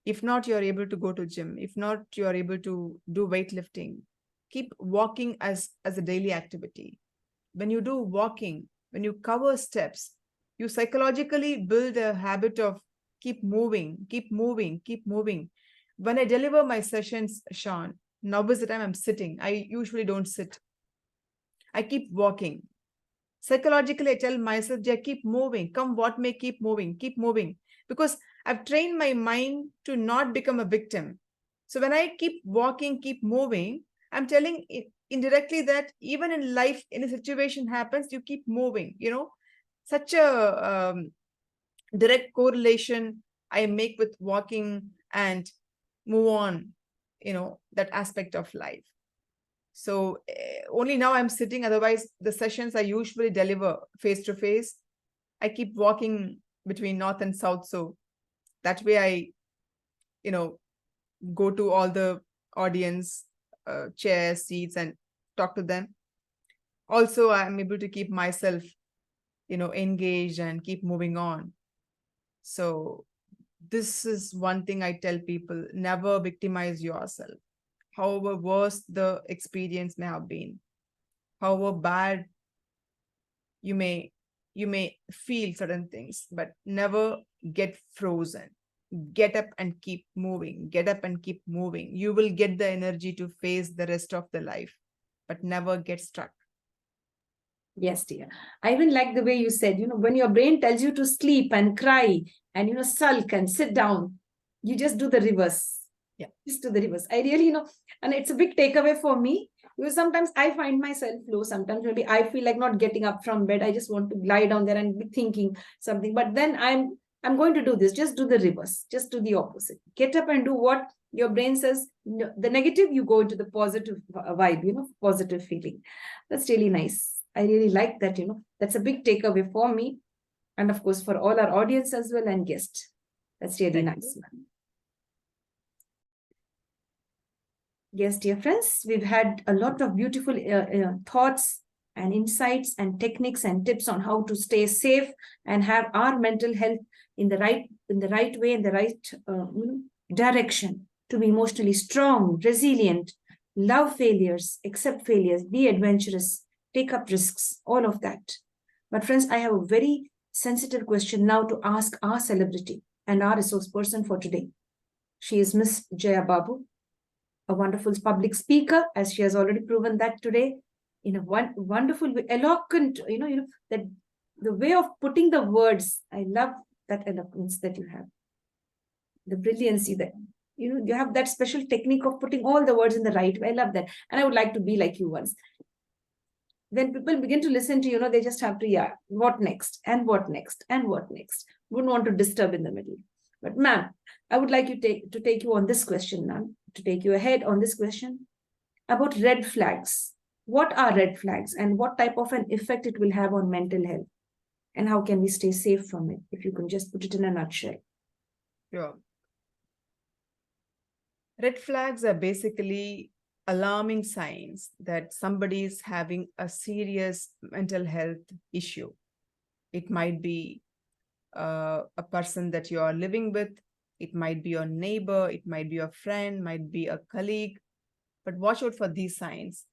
if not, you're able to go to gym. If not, you're able to do weightlifting. Keep walking as a daily activity. When you do walking, when you cover steps, you psychologically build a habit of keep moving, keep moving, keep moving. When I deliver my sessions, Sean, now is the time I'm sitting. I usually don't sit. I keep walking. Psychologically, I tell myself, Jay, keep moving. Come what may, keep moving, keep moving. Because I've trained my mind to not become a victim. So when I keep walking, keep moving, I'm telling it indirectly that even in life, any situation happens, you keep moving, such a direct correlation I make with walking and move on, that aspect of life. So only now I'm sitting. Otherwise, the sessions I usually deliver face to face. I keep walking between north and south. So that way I, go to all the audience, chairs, seats, and talk to them. Also, I'm able to keep myself, engaged and keep moving on. So this is one thing I tell people: never victimize yourself. However worse the experience may have been, however bad you may feel certain things, but never get frozen. Get up and keep moving. Get up and keep moving. You will get the energy to face the rest of the life, but never get stuck. Yes, dear. I even like the way you said, when your brain tells you to sleep and cry and, sulk and sit down, you just do the reverse. Yeah. Just do the reverse. I really, and it's a big takeaway for me, because sometimes I find myself low. Sometimes maybe I feel like not getting up from bed. I just want to lie down there and be thinking something. But then I'm going to do this. Just do the reverse. Just do the opposite. Get up and do what your brain says. The negative, you go into the positive vibe, positive feeling. That's really nice. I really like that, that's a big takeaway for me. And of course, for all our audience as well and guests. That's really nice. Yes, dear friends, we've had a lot of beautiful thoughts and insights and techniques and tips on how to stay safe and have our mental health in the right way, in the right direction, to be emotionally strong, resilient, love failures, accept failures, be adventurous, take up risks, all of that. But friends, I have a very sensitive question now to ask our celebrity and our resource person for today. She is Miss Jaya Babu, a wonderful public speaker, as she has already proven that today, in a wonderful way, eloquent, that the way of putting the words. I love that eloquence that you have, the brilliancy that you have, that special technique of putting all the words in the right way. I love that, and I would like to be like you once. When people begin to listen to they just have to, yeah, what next and what next and what next. Wouldn't want to disturb in the middle. But ma'am, I would like to take you on this question, ma'am, to take you ahead on this question about red flags. What are red flags and what type of an effect it will have on mental health? And how can we stay safe from it? If you can just put it in a nutshell. Sure. Red flags are basically alarming signs that somebody is having a serious mental health issue. It might be a person that you are living with. It might be your neighbor. It might be your friend, might be a colleague. But watch out for these signs.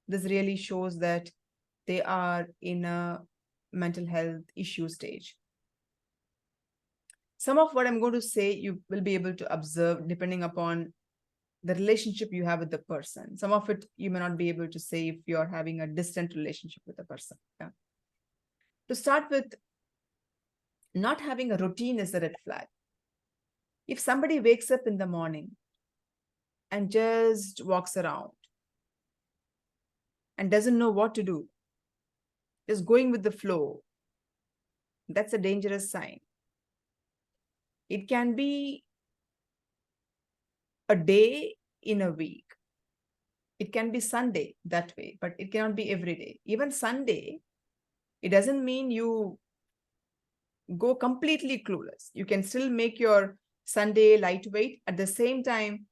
This really shows that they are in a mental health issue stage. Some of what I'm going to say, you will be able to observe depending upon the relationship you have with the person. Some of it you may not be able to say if you're having a distant relationship with the person. Yeah. To start with, not having a routine is a red flag. If somebody wakes up in the morning and just walks around and doesn't know what to do, just going with the flow, that's a dangerous sign. It can be a day in a week. It can be Sunday that way, but it cannot be every day. Even Sunday, it doesn't mean you go completely clueless. You can still make your Sunday lightweight, at the same time,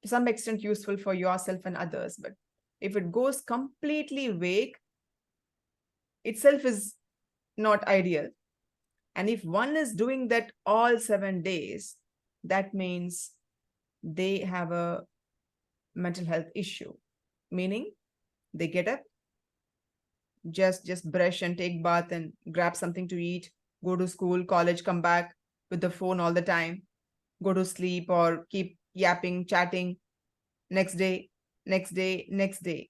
to some extent useful for yourself and others. But if it goes completely vague, itself is not ideal. And if one is doing that all 7 days, that means they have a mental health issue. Meaning they get up, just brush and take bath and grab something to eat, go to school, college, come back with the phone all the time, go to sleep or keep yapping, chatting, next day, next day, next day.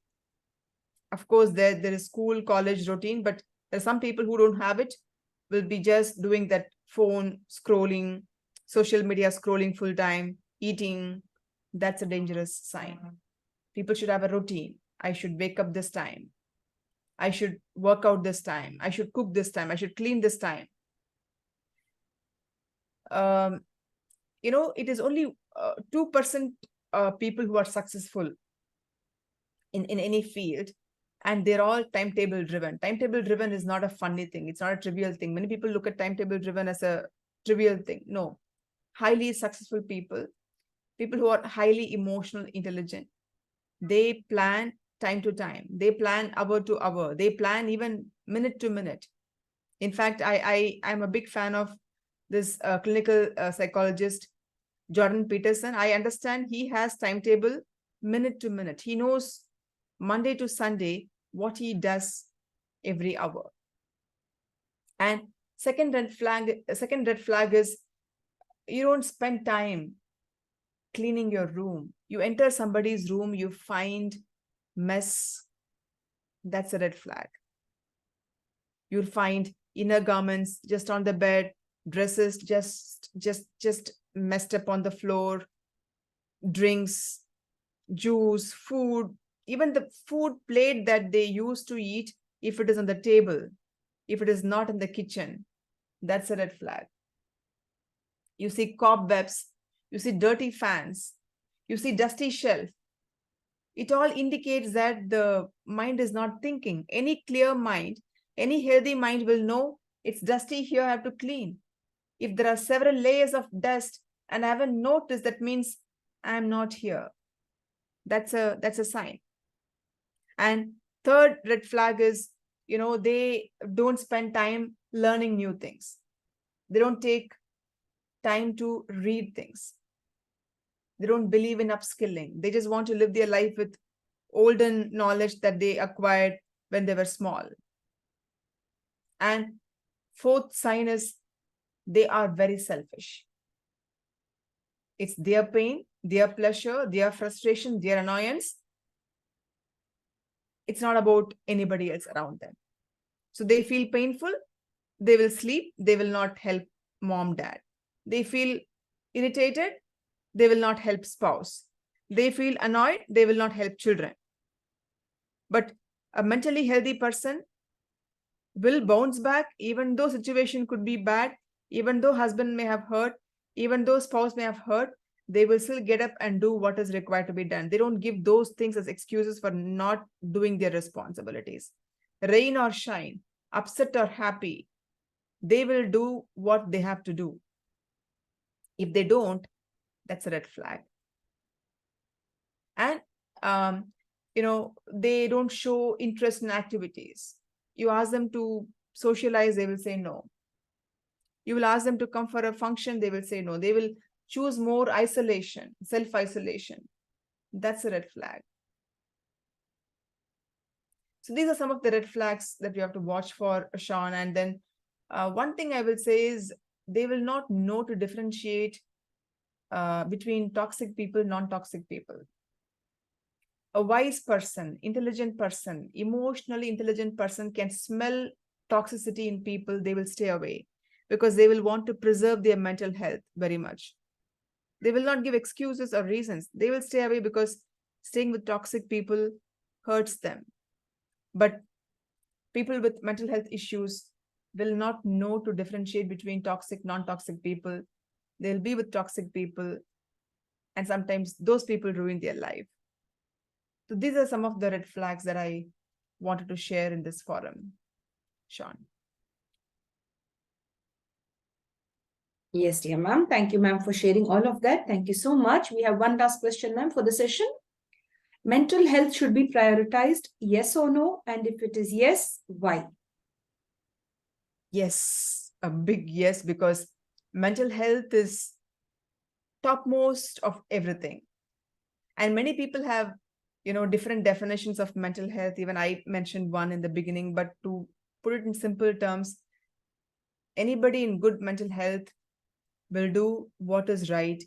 Of course, there is school, college routine, but there are some people who don't have it, will be just doing that phone scrolling, social media scrolling full time, eating. That's a dangerous sign. People should have a routine. I should wake up this time. I should work out this time. I should cook this time. I should clean this time. It is only 2% people who are successful in any field, and they're all timetable driven. Timetable driven is not a funny thing. It's not a trivial thing. Many people look at timetable driven as a trivial thing. No, highly successful people who are highly emotional intelligent, they plan time to time. They plan hour to hour. They plan even minute to minute. In fact, I'm a big fan of this clinical psychologist, Jordan Peterson. I understand he has timetable minute to minute. He knows Monday to Sunday what he does every hour. And second red flag is you don't spend time cleaning your room. You enter somebody's room, you find mess. That's a red flag. You'll find inner garments just on the bed, dresses just messed up on the floor, drinks, juice, food, even the food plate that they used to eat, if it is on the table, if it is not in the kitchen, that's a red flag. You see cobwebs, you see dirty fans, you see dusty shelf. It all indicates that the mind is not thinking. Any clear mind, any healthy mind will know it's dusty here, I have to clean. If there are several layers of dust and I haven't noticed, that means I'm not here. That's a sign. And third red flag is, they don't spend time learning new things. They don't take time to read things. They don't believe in upskilling. They just want to live their life with olden knowledge that they acquired when they were small. And fourth sign is they are very selfish. It's their pain, their pleasure, their frustration, their annoyance. It's not about anybody else around them. So they feel painful, they will sleep, they will not help mom, dad. They feel irritated, they will not help spouse. They feel annoyed, they will not help children. But a mentally healthy person will bounce back, even though situation could be bad, even though husband may have hurt, even though spouse may have hurt, they will still get up and do what is required to be done. They don't give those things as excuses for not doing their responsibilities. Rain or shine, upset or happy, they will do what they have to do. If they don't, that's a red flag. And they don't show interest in activities. You ask them to socialize, they will say no. You will ask them to come for a function, they will say no. They will choose more isolation, self-isolation. That's a red flag. So these are some of the red flags that you have to watch for, Sean. And then one thing I will say is they will not know to differentiate between toxic people, non-toxic people. A wise person, intelligent person, emotionally intelligent person can smell toxicity in people. They will stay away because they will want to preserve their mental health very much. They will not give excuses or reasons. They will stay away because staying with toxic people hurts them. But people with mental health issues will not know to differentiate between toxic, non-toxic people. They'll be with toxic people, and sometimes those people ruin their life. So these are some of the red flags that I wanted to share in this forum, Sean. Yes, dear ma'am. Thank you, ma'am, for sharing all of that. Thank you so much. We have one last question, ma'am, for the session. Mental health should be prioritized, yes or no? And if it is yes, why? Yes, a big yes, because mental health is topmost of everything. And many people have, different definitions of mental health. Even I mentioned one in the beginning, but to put it in simple terms, anybody in good mental health will do what is right,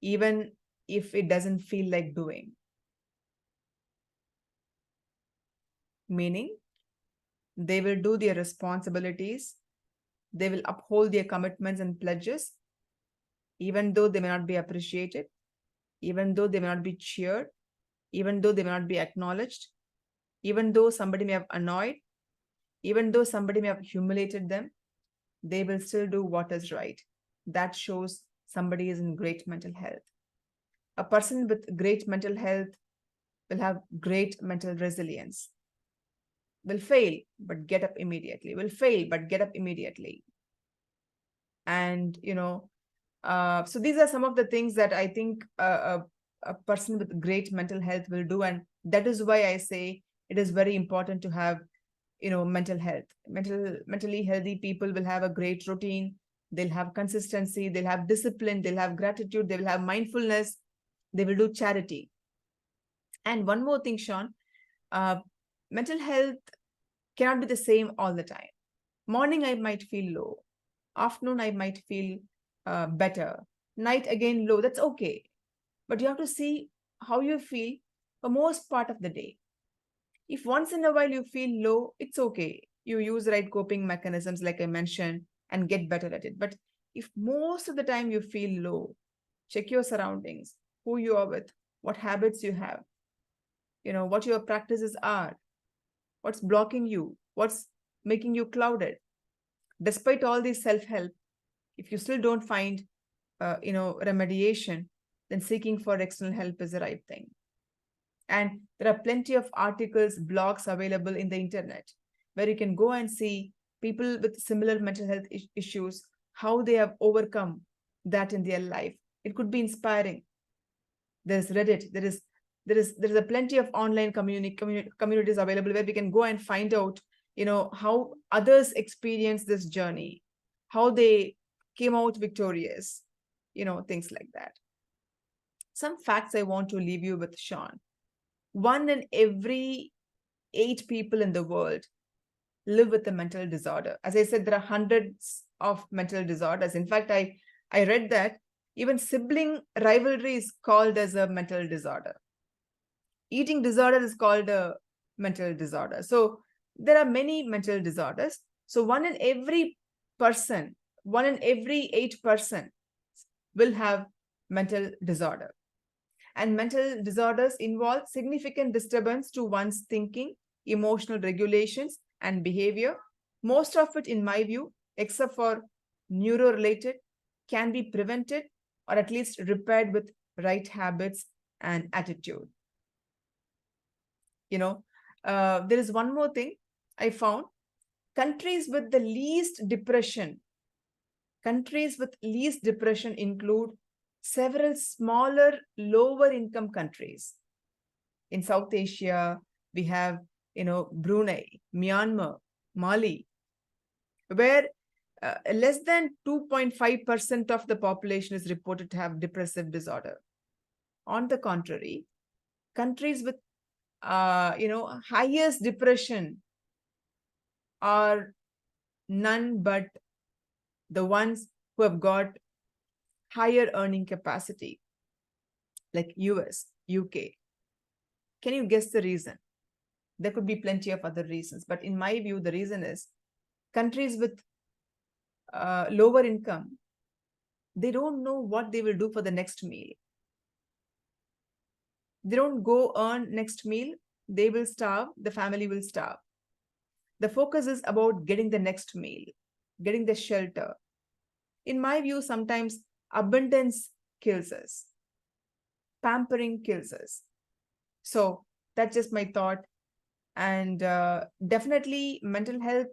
even if it doesn't feel like doing. Meaning, they will do their responsibilities, they will uphold their commitments and pledges, even though they may not be appreciated, even though they may not be cheered, even though they may not be acknowledged, even though somebody may have annoyed, even though somebody may have humiliated them, they will still do what is right. That shows somebody is in great mental health. A person with great mental health will have great mental resilience. Will fail, but get up immediately. Will fail, but get up immediately. And, so these are some of the things that I think a person with great mental health will do. And that is why I say it is very important to have, mental health. Mentally healthy people will have a great routine. They'll have consistency. They'll have discipline. They'll have gratitude. They will have mindfulness. They will do charity. And one more thing, Sean, mental health cannot be the same all the time. Morning, I might feel low. Afternoon, I might feel better. Night, again, low. That's okay. But you have to see how you feel for most part of the day. If once in a while you feel low, it's okay. You use right coping mechanisms, like I mentioned, and get better at it. But if most of the time you feel low, check your surroundings, who you are with, what habits you have, what your practices are, what's blocking you, what's making you clouded. Despite all this self-help, if you still don't find, remediation, then seeking for external help is the right thing. And there are plenty of articles, blogs available in the internet where you can go and see people with similar mental health issues, how they have overcome that in their life. It could be inspiring. There's Reddit. There's a plenty of online communities available where we can go and find out, how others experience this journey, how they came out victorious, things like that. Some facts I want to leave you with, Sean. 1 in every 8 people in the world live with a mental disorder. As I said, there are hundreds of mental disorders. In fact, I read that Even sibling rivalry is called as a mental disorder. Eating disorder is called a mental disorder. So there are many mental disorders. So one in every 8% will have mental disorder. And mental disorders involve significant disturbance to one's thinking, emotional regulations, and behavior. Most of it, in my view, except for neuro-related, can be prevented or at least repaired with right habits and attitude. There is one more thing I found. Countries with least depression include several smaller, lower income countries. In South Asia, we have, Brunei, Myanmar, Mali, where less than 2.5% of the population is reported to have depressive disorder. On the contrary, countries with, highest depression are none but the ones who have got higher earning capacity, like US, UK. Can you guess the reason? There could be plenty of other reasons, but in my view, the reason is countries with lower income, they don't know what they will do for the next meal. They don't go earn next meal, they will starve, the family will starve. The focus is about getting the next meal, getting the shelter. In my view, sometimes abundance kills us. Pampering kills us. So that's just my thought. And definitely mental health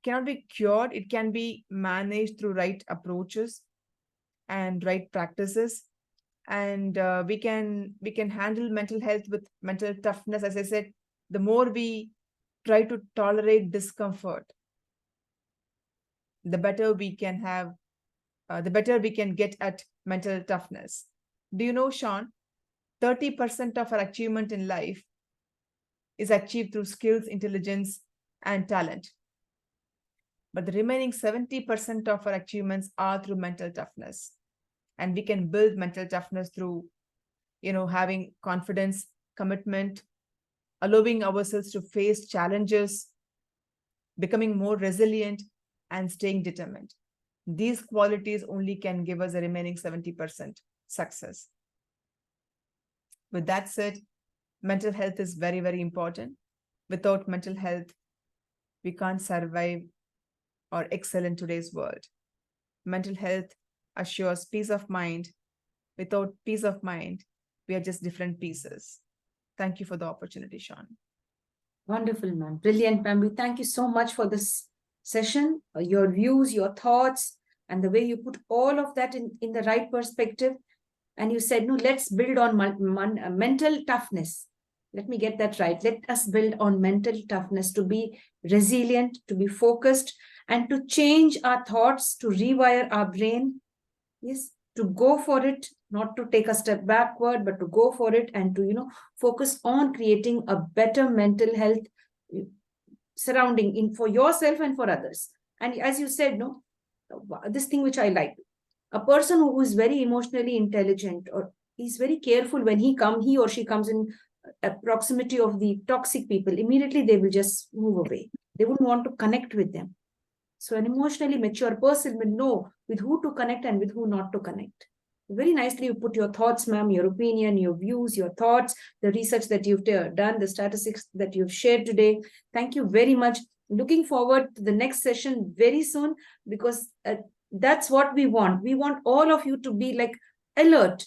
cannot be cured. It can be managed through right approaches and right practices. And we can handle mental health with mental toughness. As I said, the more we try to tolerate discomfort, the better we can have, the better we can get at mental toughness. Do you know, Sean, 30% of our achievement in life is achieved through skills, intelligence, and talent. But the remaining 70% of our achievements are through mental toughness. And we can build mental toughness through, having confidence, commitment, allowing ourselves to face challenges, becoming more resilient, and staying determined. These qualities only can give us the remaining 70% success. With that said, mental health is very, very important. Without mental health, we can't survive or excel in today's world. Mental health assures peace of mind. Without peace of mind, we are just different pieces. Thank you for the opportunity, Sean. Wonderful, ma'am. Brilliant, ma'am. We thank you so much for this session, your views, your thoughts, and the way you put all of that in the right perspective. And you said, no, let's build on mental toughness. Let me get that right. Let us build on mental toughness to be resilient, to be focused, and to change our thoughts, to rewire our brain. Yes, to go for it, not to take a step backward, but to go for it and to, focus on creating a better mental health surrounding for yourself and for others. And as you said, no, this thing which I like, a person who is very emotionally intelligent or is very careful when he or she comes in proximity of the toxic people, immediately they will just move away. They wouldn't want to connect with them. So an emotionally mature person will know with who to connect and with who not to connect. Very nicely you put your thoughts, ma'am, your opinion, your views, your thoughts, the research that you've done, the statistics that you've shared today. Thank you very much. Looking forward to the next session very soon, because that's what we want. We want all of you to be like alert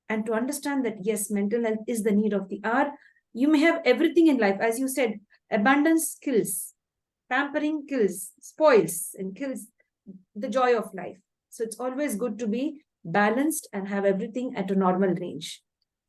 and to understand that, yes, mental health is the need of the hour. You may have everything in life. As you said, abundance kills, pampering kills, spoils, and kills the joy of life. So it's always good to be balanced and have everything at a normal range.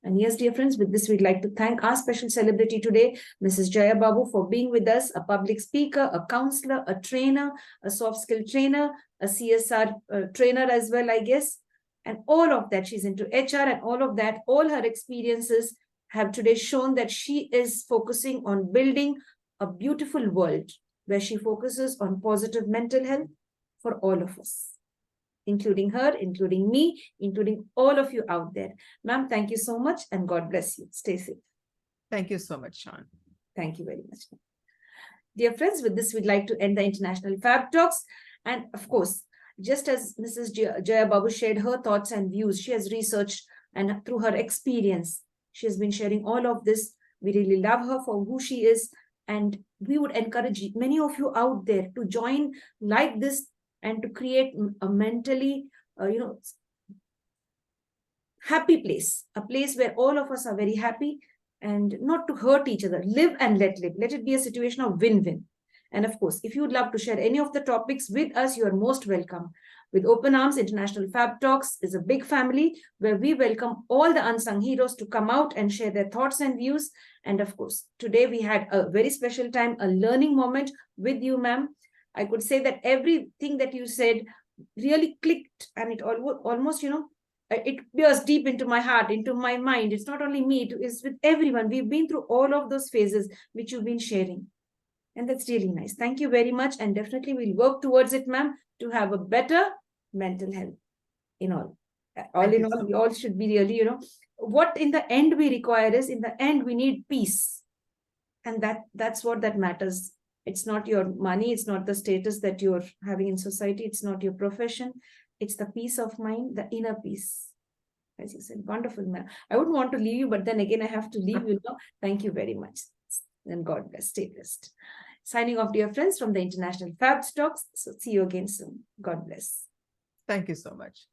And yes, dear friends, with this, we'd like to thank our special celebrity today, Mrs. Jaya Babu, for being with us, a public speaker, a counselor, a trainer, a soft skill trainer, a CSR trainer as well, I guess. And all of that, she's into HR and all of that, all her experiences have today shown that she is focusing on building a beautiful world where she focuses on positive mental health for all of us. including her, including me, including all of you out there. Ma'am, thank you so much and God bless you. Stay safe. Thank you so much, Sean. Thank you very much. Dear friends, with this, we'd like to end the International Fab Talks. And of course, just as Mrs. Jaya Babu shared her thoughts and views, she has researched and through her experience, she has been sharing all of this. We really love her for who she is. And we would encourage many of you out there to join like this and to create a mentally, happy place, a place where all of us are very happy and not to hurt each other. Live and let live. Let it be a situation of win-win. And of course, if you would love to share any of the topics with us, you are most welcome. With open arms, International Fab Talks is a big family where we welcome all the unsung heroes to come out and share their thoughts and views. And of course, today we had a very special time, a learning moment with you, ma'am. I could say that everything that you said really clicked, and it almost, it pierced deep into my heart, into my mind. It's not only me, it is with everyone. We've been through all of those phases which you've been sharing. And that's really nice. Thank you very much. And definitely we'll work towards it, ma'am, to have a better mental health in all. All in all, we all should be really, what in the end we require is, in the end, we need peace. And that's what that matters. It's not your money. It's not the status that you're having in society. It's not your profession. It's the peace of mind, the inner peace. As you said, wonderful, ma'am. I wouldn't want to leave you, but then again, I have to leave you now. Thank you very much. And God bless. Stay blessed. Signing off, dear friends, from the International Fab Talks. So see you again soon. God bless. Thank you so much.